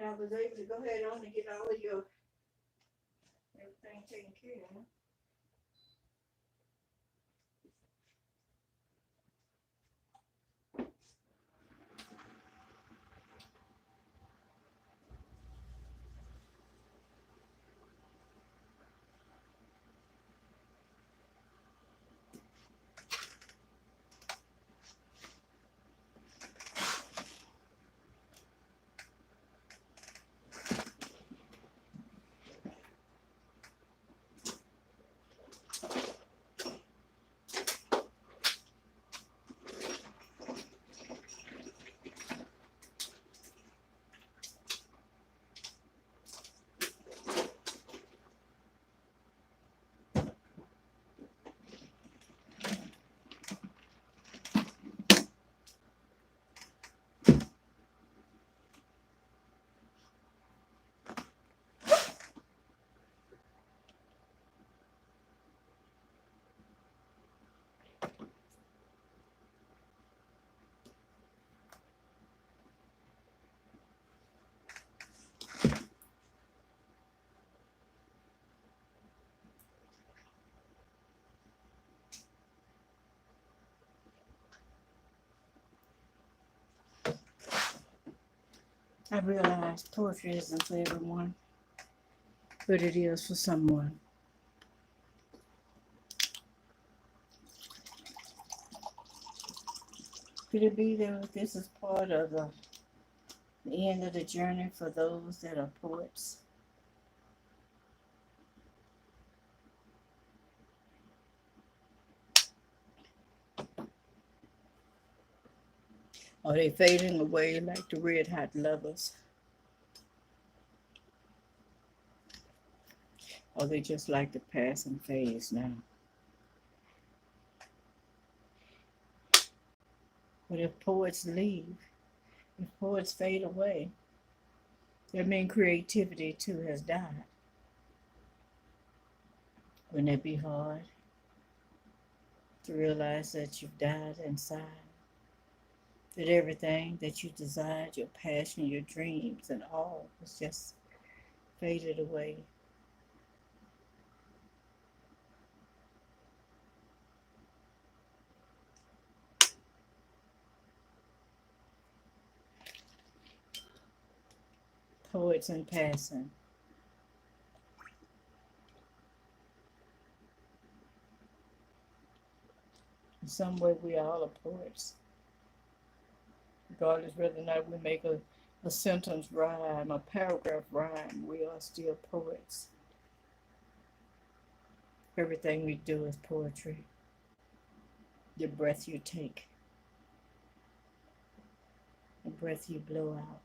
I was able to go ahead on and get all of your everything taken care of. I realize poetry isn't for everyone, but it is for someone. Could it be that this is part of the end of the journey for those that are poets? Are they fading away like the red hot lovers? Or they just like the passing phase now? But if poets leave, if poets fade away, that means creativity too has died. Wouldn't it be hard to realize that you've died inside? That everything that you desired, your passion, your dreams, and all was just faded away. Poets in passing. In some way, we all are poets. Regardless whether or not we make a sentence rhyme, a paragraph rhyme, we are still poets. Everything we do is poetry. The breath you take, the breath you blow out,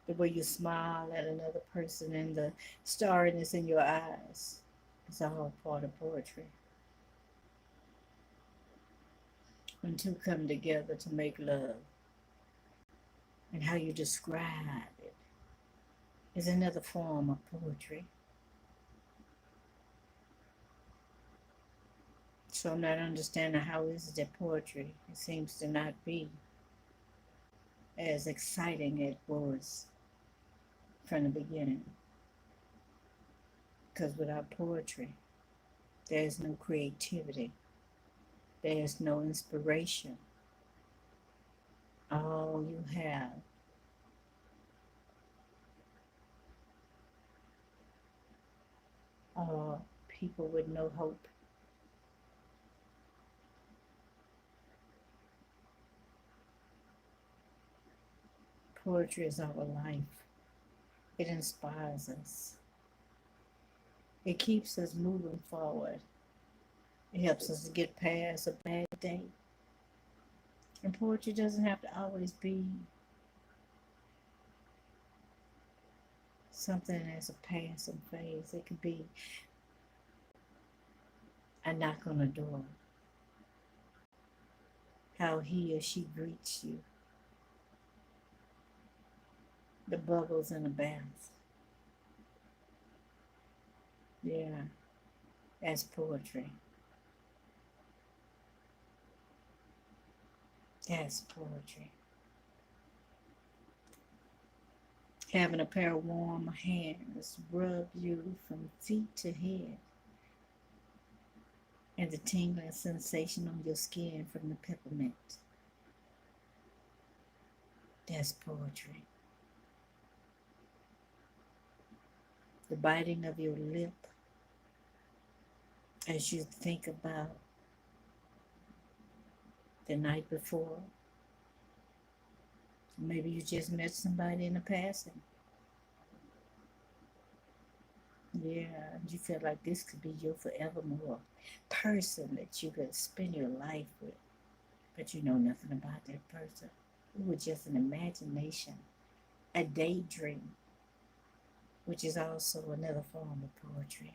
the way you smile at another person and the starriness in your eyes is all part of poetry. When two come together to make love, and how you describe it is another form of poetry. So I'm not understanding how is it that poetry, it seems to not be as exciting as it was from the beginning. Because without poetry, there is no creativity, there is no inspiration. All you have are people with no hope. Poetry is our life. It inspires us. It keeps us moving forward. It helps us to get past a bad day. And poetry doesn't have to always be something as a passing phase. It could be a knock on the door, how he or she greets you, the bubbles in the bath. Yeah, that's poetry. That's poetry. Having a pair of warm hands rub you from feet to head, and the tingling sensation on your skin from the peppermint. That's poetry. The biting of your lip as you think about the night before. Maybe you just met somebody in the passing. Yeah, you feel like this could be your forevermore person that you could spend your life with, but you know nothing about that person. It was just an imagination, a daydream, which is also another form of poetry.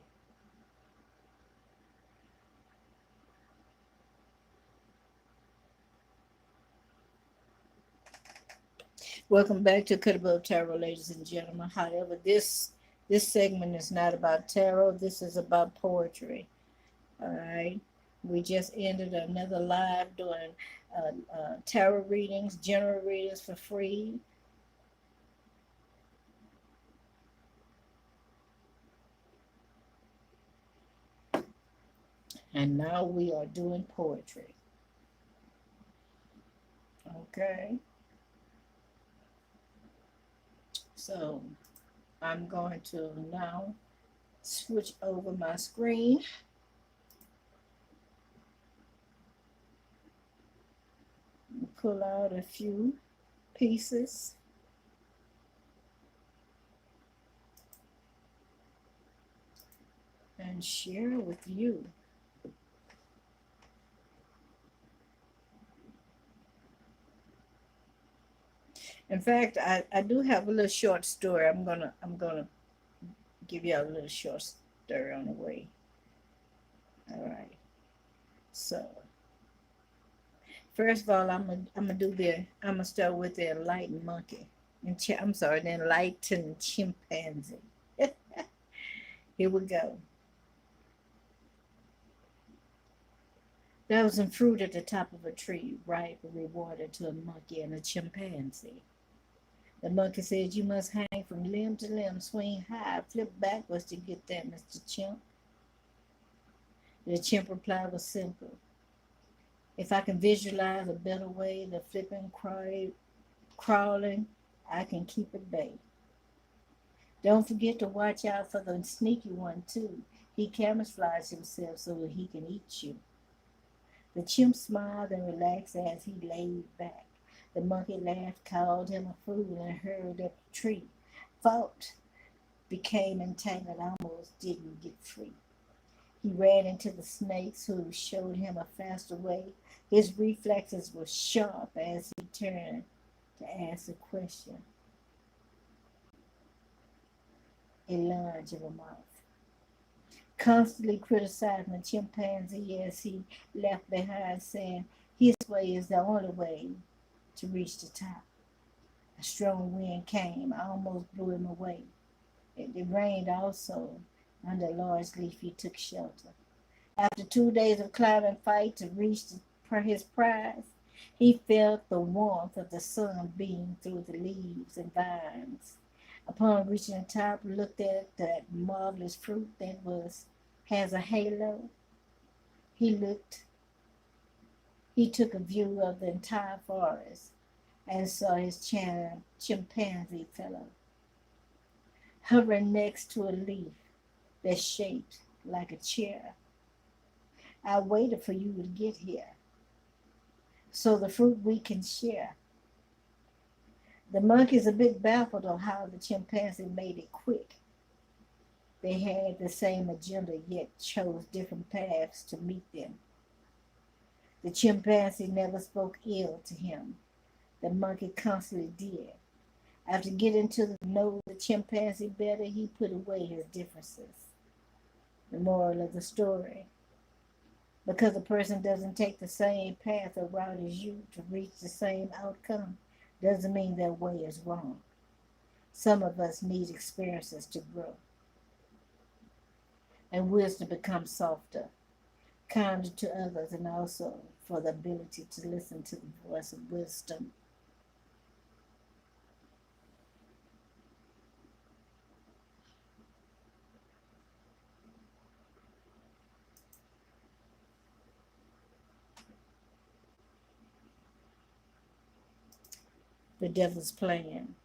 Welcome back to Cut Above Tarot, ladies and gentlemen. However, this segment is not about tarot. This is about poetry. All right. We just ended another live doing tarot readings, general readings for free. And now we are doing poetry. Okay. So I'm going to now switch over my screen, and pull out a few pieces. And share with you. In fact, I do have a little short story. I'm gonna give you a little short story on the way. All right. So first of all, I'm gonna start with the enlightened monkey. I'm sorry, the enlightened chimpanzee. Here we go. There was some fruit at the top of a tree, ripe and rewarded to a monkey and a chimpanzee. The monkey said, "You must hang from limb to limb, swing high, flip backwards to get there, Mr. Chimp." The chimp reply was simple. "If I can visualize a better way, the flipping, crawling, I can keep at bay. Don't forget to watch out for the sneaky one, too. He camouflages himself so he can eat you." The chimp smiled and relaxed as he laid back. The monkey laughed, called him a fool, and hurried up the tree. Fought, became entangled, almost didn't get free. He ran into the snakes, who showed him a faster way. His reflexes were sharp as he turned to ask a question. A lunge of a mouth. Constantly criticizing the chimpanzee as he left behind, saying his way is the only way to reach the top. A strong wind came, almost blew him away. It rained also. Under a large leaf he took shelter. After 2 days of climbing fight to reach his prize, he felt the warmth of the sun beam through the leaves and vines. Upon reaching the top, looked at that marvelous fruit that has a halo. He looked. He took a view of the entire forest and saw his chimpanzee fellow hovering next to a leaf that's shaped like a chair. "I waited for you to get here, so the fruit we can share." The monkey's a bit baffled on how the chimpanzee made it quick. They had the same agenda, yet chose different paths to meet them. The chimpanzee never spoke ill to him. The monkey constantly did. After getting to know the chimpanzee better, he put away his differences. The moral of the story: because a person doesn't take the same path or route as you to reach the same outcome, doesn't mean their way is wrong. Some of us need experiences to grow, and wisdom becomes softer, kinder to others, and also for the ability to listen to the voice of wisdom. The devil's plan.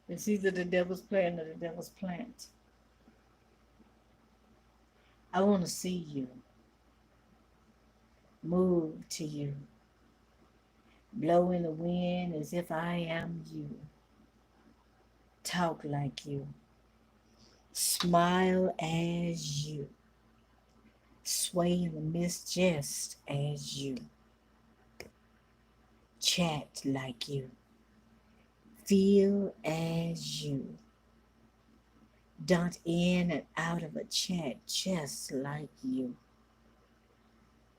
It's either the devil's plan or the devil's plant. I want to see you, move to you, blow in the wind as if I am you, talk like you, smile as you, sway in the mist just as you, chat like you, feel as you, dart in and out of a chat just like you.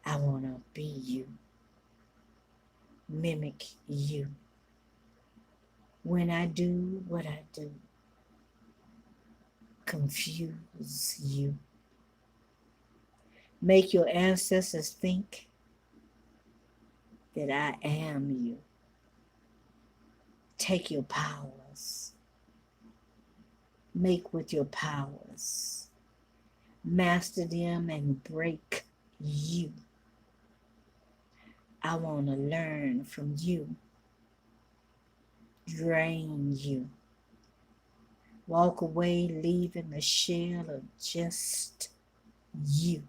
I want to be you, mimic you. When I do what I do, confuse you. Make your ancestors think that I am you. Take your powers, make with your powers, master them and break you. I want to learn from you, drain you, walk away leaving the shell of just you.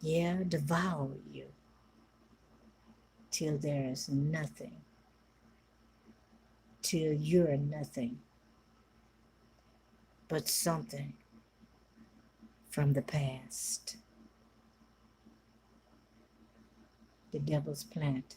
Yeah, devour you till there is nothing, till you're nothing but something from the past. The devil's plant.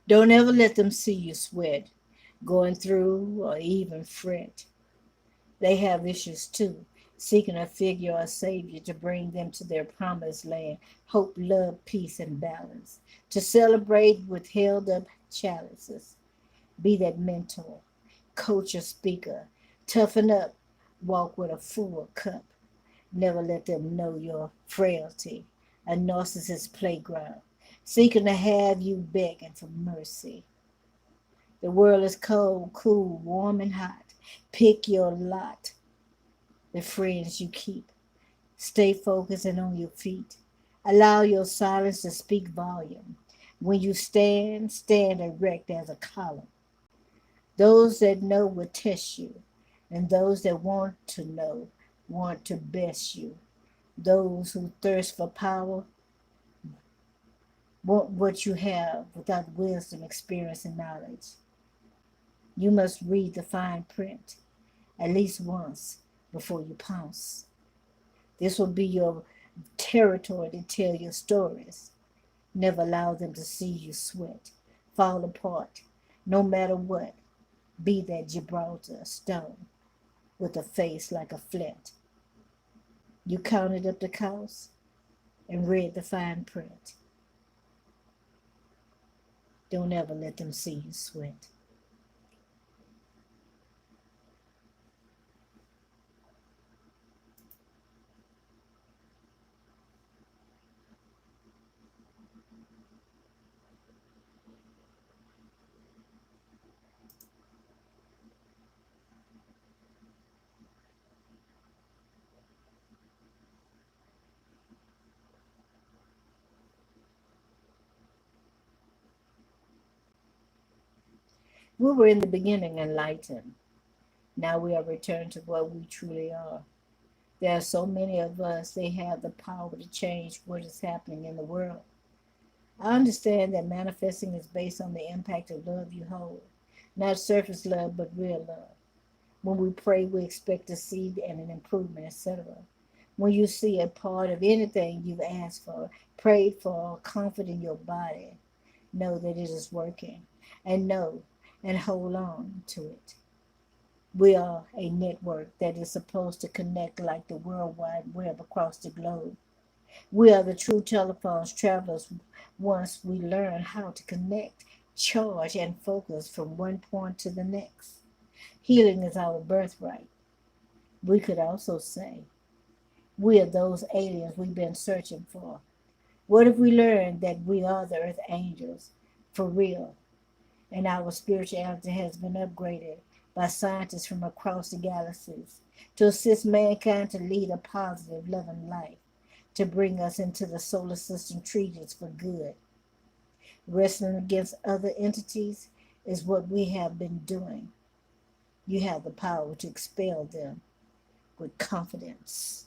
Don't ever let them see you sweat, going through, or even fret. They have issues too, seeking a figure or a savior to bring them to their promised land, hope, love, peace, and balance. To celebrate with held up chalices. Be that mentor, coach, or speaker. Toughen up, walk with a full cup. Never let them know your frailty, a narcissist playground, seeking to have you begging for mercy. The world is cold, cool, warm, and hot. Pick your lot, the friends you keep. Stay focused and on your feet. Allow your silence to speak volume. When you stand, stand erect as a column. Those that know will test you, and those that want to know want to best you. Those who thirst for power want what you have without wisdom, experience, and knowledge. You must read the fine print at least once before you pounce. This will be your territory to tell your stories. Never allow them to see you sweat, fall apart, no matter what. Be that Gibraltar stone with a face like a flint. You counted up the cost and read the fine print. Don't ever let them see you sweat. We were in the beginning enlightened. Now we are returned to what we truly are. There are so many of us, they have the power to change what is happening in the world. I understand that manifesting is based on the impact of love you hold, not surface love, but real love. When we pray, we expect to see and an improvement, etc. When you see a part of anything you've asked for, prayed for, comfort in your body, know that it is working, and know and hold on to it. We are a network that is supposed to connect like the World Wide Web across the globe. We are the true telephone's travelers once we learn how to connect, charge, and focus from one point to the next. Healing is our birthright. We could also say we are those aliens we've been searching for. What if we learned that we are the earth angels for real, and our spirituality has been upgraded by scientists from across the galaxies to assist mankind to lead a positive, loving life, to bring us into the solar system treaties for good? Wrestling against other entities is what we have been doing. You have the power to expel them with confidence.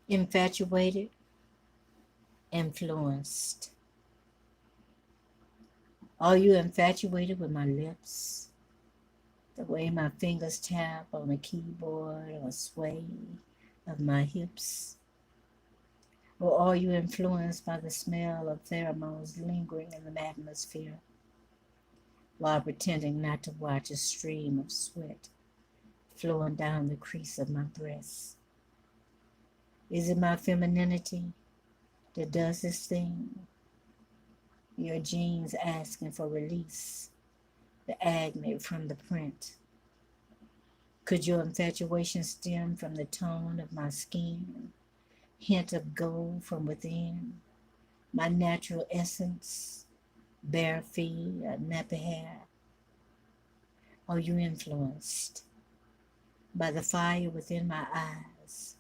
Infatuated, influenced. Are you infatuated with my lips? The way my fingers tap on the keyboard or sway of my hips? Or are you influenced by the smell of pheromones lingering in the atmosphere while pretending not to watch a stream of sweat flowing down the crease of my breast? Is it my femininity that does this thing? Your genes asking for release, the agony from the print. Could your infatuation stem from the tone of my skin, hint of gold from within, my natural essence, bare feet, nappy hair? Are you influenced by the fire within my eyes,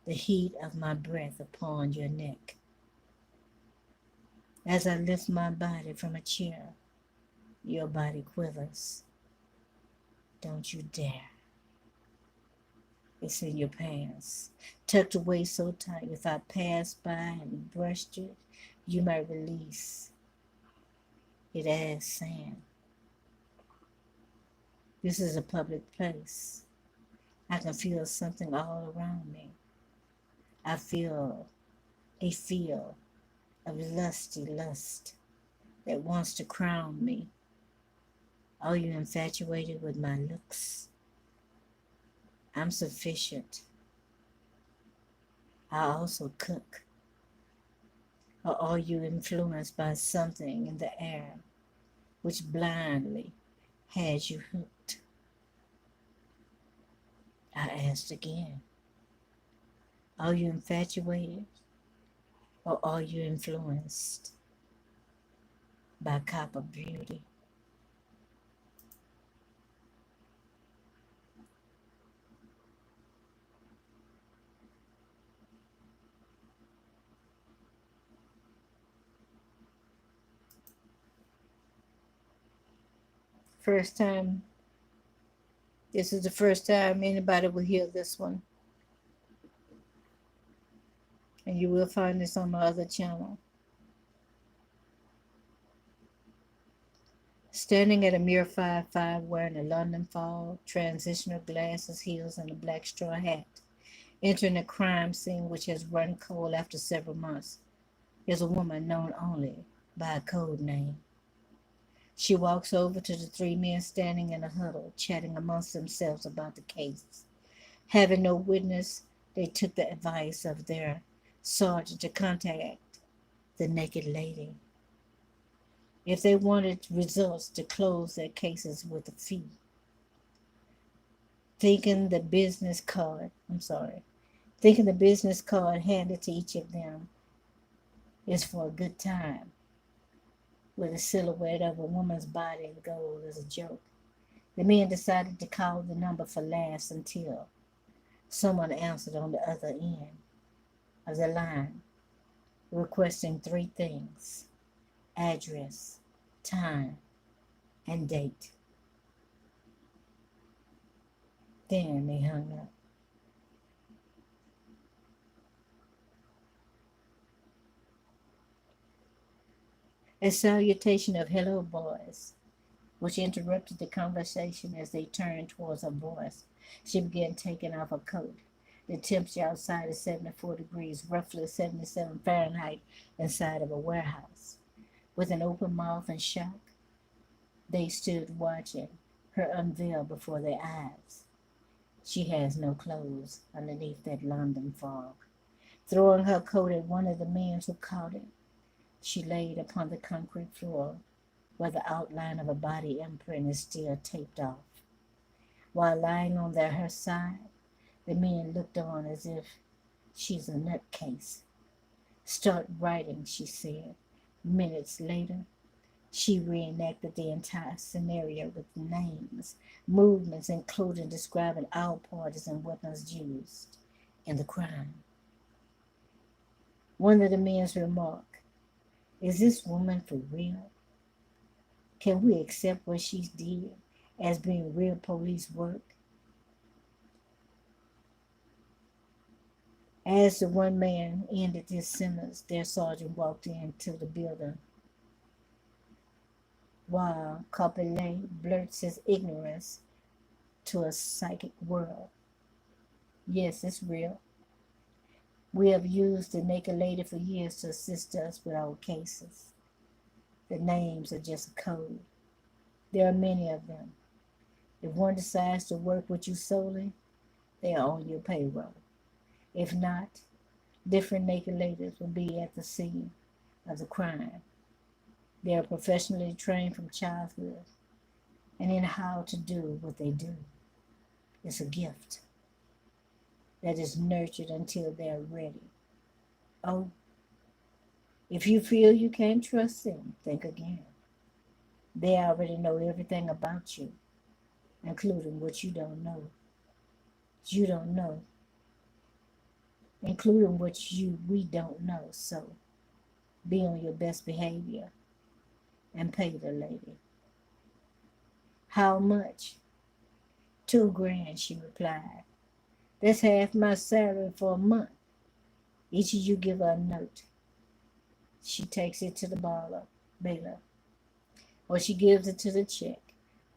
the heat of my breath upon your neck? As I lift my body from a chair, your body quivers. Don't you dare. It's in your pants, tucked away so tight. If I passed by and brushed it, you might release it as sand. This is a public place. I can feel something all around me. I feel a feel of lusty lust that wants to crown me. Are you infatuated with my looks? I'm sufficient. I also cook. Or are you influenced by something in the air which blindly has you hooked? I asked again, are you infatuated or are you influenced by copper beauty? First time, this is the first time anybody will hear this one, and you will find this on my other channel. Standing at a mere 5'5", wearing a London fog, transitional glasses, heels, and a black straw hat, entering a crime scene which has run cold after several months, is a woman known only by a code name. She walks over to the three men standing in a huddle, chatting amongst themselves about the case. Having no witness, they took the advice of their sergeant to contact the naked lady if they wanted results to close their cases with a fee. Thinking the business card handed to each of them is for a good time, with a silhouette of a woman's body in gold as a joke. The men decided to call the number for laughs until someone answered on the other end of the line, requesting three things: address, time, and date. Then they hung up. A salutation of "Hello, boys," which interrupted the conversation as they turned towards her voice. She began taking off her coat. The temperature outside is 74 degrees, roughly 77 Fahrenheit, inside of a warehouse. With an open mouth and shock, they stood watching her unveil before their eyes. She has no clothes underneath that London fog. Throwing her coat at one of the men who caught it, she laid upon the concrete floor where the outline of a body imprint is still taped off. While lying on her side, the men looked on as if she's a nutcase. Start writing, she said. Minutes later, she reenacted the entire scenario with names, movements, including describing all parties and weapons used in the crime. One of the men remarked, "Is this woman for real? Can we accept what she did as being real police work?" As the one man ended his sentence, their sergeant walked into the building while Capelet blurts his ignorance to a psychic world. "Yes, it's real. We have used the naked lady for years to assist us with our cases. The names are just a code. There are many of them. If one decides to work with you solely, they are on your payroll. If not, different naked ladies will be at the scene of the crime. They are professionally trained from childhood and in how to do what they do. It's a gift that is nurtured until they're ready. Oh, if you feel you can't trust them, think again. They already know everything about you, including what you don't know. You don't know, including what we don't know. So be on your best behavior and pay the lady." "How much?" "2 grand," she replied. "That's half my salary for a month. Each of you give her a note. She takes it to the bailiff, or she gives it to the check.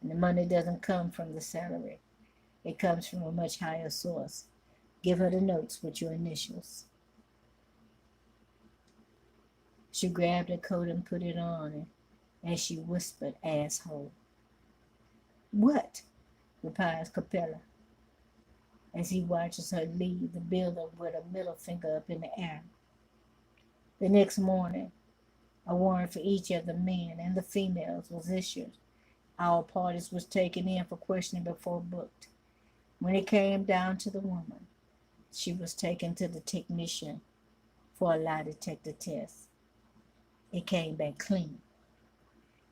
And the money doesn't come from the salary. It comes from a much higher source. Give her the notes with your initials." She grabbed her coat and put it on, as she whispered, "Asshole." "What?" replies Capella, as he watches her leave the building with her middle finger up in the air. The next morning, a warrant for each of the men and the females was issued. All parties was taken in for questioning before booked. When it came down to the woman, she was taken to the technician for a lie detector test. It came back clean.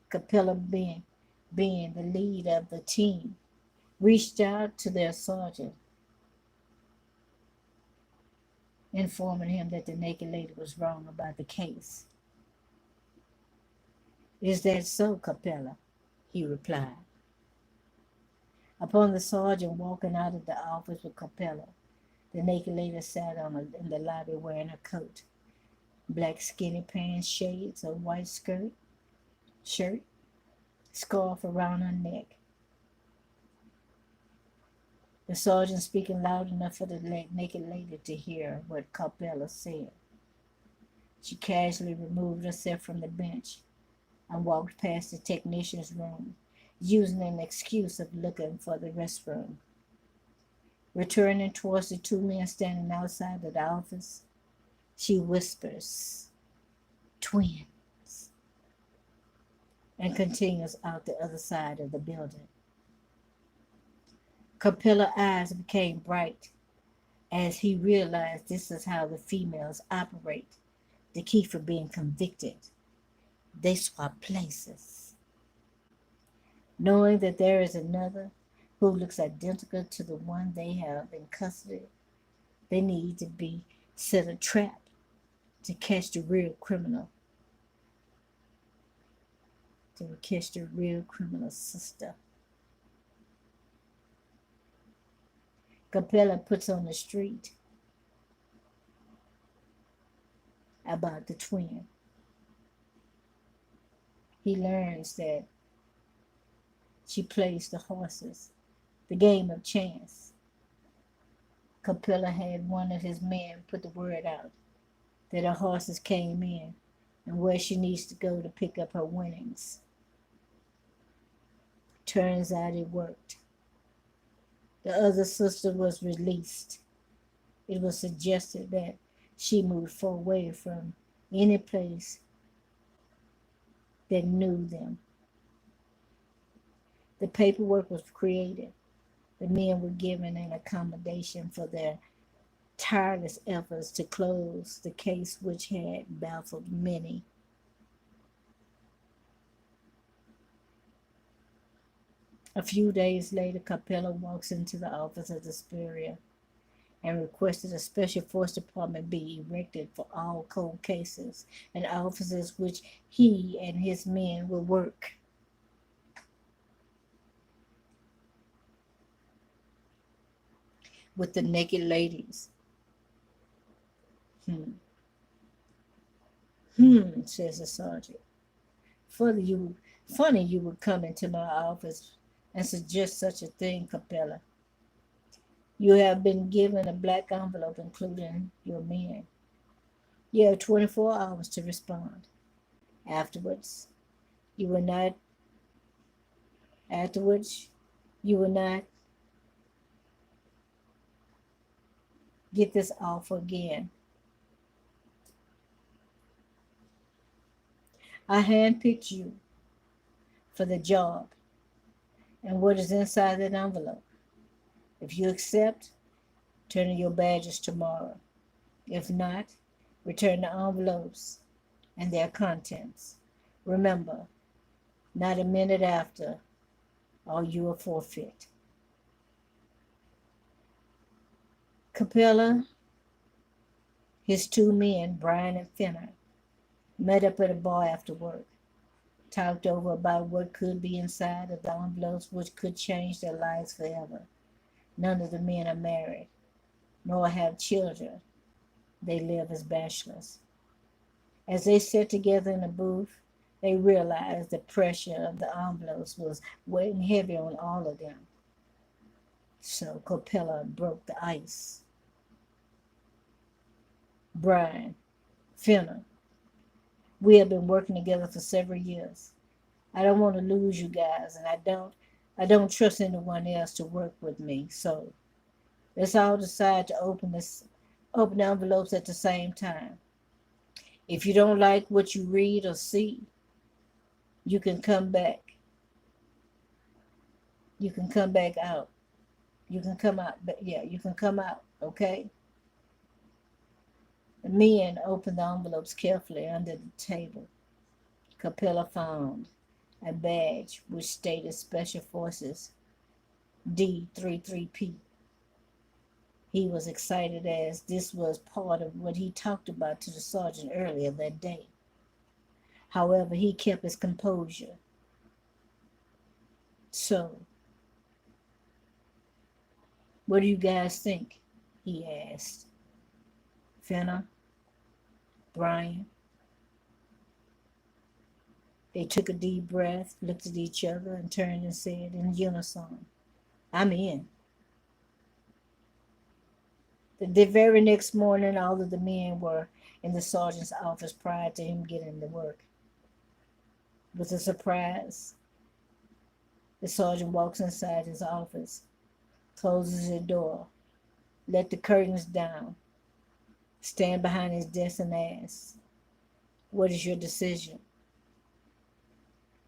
Capella, being the lead of the team, reached out to their sergeant, informing him that the naked lady was wrong about the case. "Is that so, Capella?" he replied. Upon the sergeant walking out of the office with Capella, the naked lady sat in the lobby wearing a coat, black skinny pants, shades, a white shirt, scarf around her neck. The sergeant speaking loud enough for the naked lady to hear what Capella said. She casually removed herself from the bench and walked past the technician's room, using an excuse of looking for the restroom. Returning towards the 2 men standing outside of the office, she whispers, "Twins," and continues out the other side of the building. Capella's eyes became bright as he realized this is how the females operate. The key for being convicted. They swap places. Knowing that there is another who looks identical to the one they have in custody, they need to be set a trap to catch the real criminal. To catch the real criminal sister. Capella puts on the street about the twin. He learns that she plays the horses, the game of chance. Capella had one of his men put the word out that her horses came in and where she needs to go to pick up her winnings. Turns out it worked. The other sister was released. It was suggested that she move far away from any place that knew them. The paperwork was created. The men were given an accommodation for their tireless efforts to close the case which had baffled many. A few days later, Capella walks into the office of the Superior and requested a special force department be erected for all cold cases and offices which he and his men will work. With the naked ladies. Hmm. Says the sergeant. Funny you would come into my office and suggest such a thing, Capella. You have been given a black envelope including your men. You have 24 hours to respond. Afterwards, you will not afterwards you will not get this offer again. I handpicked you for the job and what is inside that envelope. If you accept, turn in your badges tomorrow. If not, return the envelopes and their contents. Remember, not a minute after, or you will forfeit. Capella, his two men, Brian and Finner, met up at a bar after work, talked over about what could be inside of the envelopes which could change their lives forever. None of the men are married, nor have children. They live as bachelors. As they sat together in the booth, they realized the pressure of the envelopes was weighing heavy on all of them. So Capella broke the ice. Brian, Finner, we have been working together for several years. I don't want to lose you guys, and I don't trust anyone else to work with me. So let's all decide to open the envelopes at the same time. If you don't like what you read or see, you can come back. You can come back out. You can come out. Yeah, you can come out. Okay. The men opened the envelopes carefully under the table. Capella found a badge which stated Special Forces D33P. He was excited as this was part of what he talked about to the sergeant earlier that day. However, he kept his composure. So, what do you guys think? He asked. Finna, Brian. They took a deep breath, looked at each other, and turned and said in unison, I'm in. The very next morning, all of the men were in the sergeant's office prior to him getting to work. With a surprise, the sergeant walks inside his office, closes the door, let the curtains down, stand behind his desk and asks, what is your decision?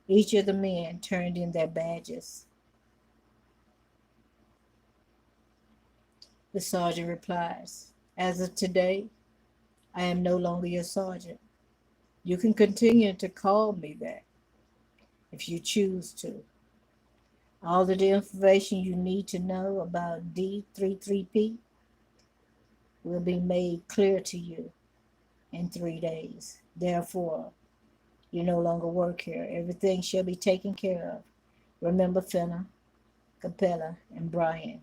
Each of the men turned in their badges. The sergeant replies, as of today, I am no longer your sergeant. You can continue to call me that if you choose to. All of the information you need to know about D33P will be made clear to you in 3 days. Therefore, you no longer work here. Everything shall be taken care of. Remember Finna, Capella, and Brian.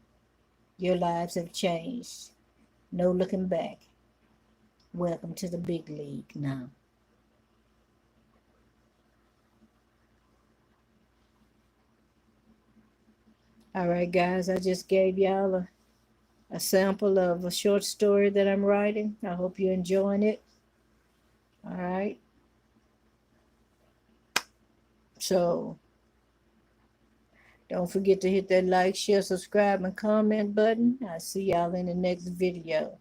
Your lives have changed. No looking back. Welcome to the big league now. All right, guys, I just gave y'all a sample of a short story that I'm writing. I hope you're enjoying it. All right. So don't forget to hit that like, share, subscribe, and comment button. I'll see y'all in the next video.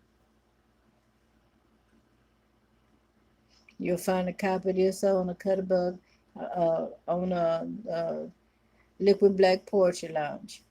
You'll find a copy of this on the Cutterbug on Liquid Black Poetry Lounge.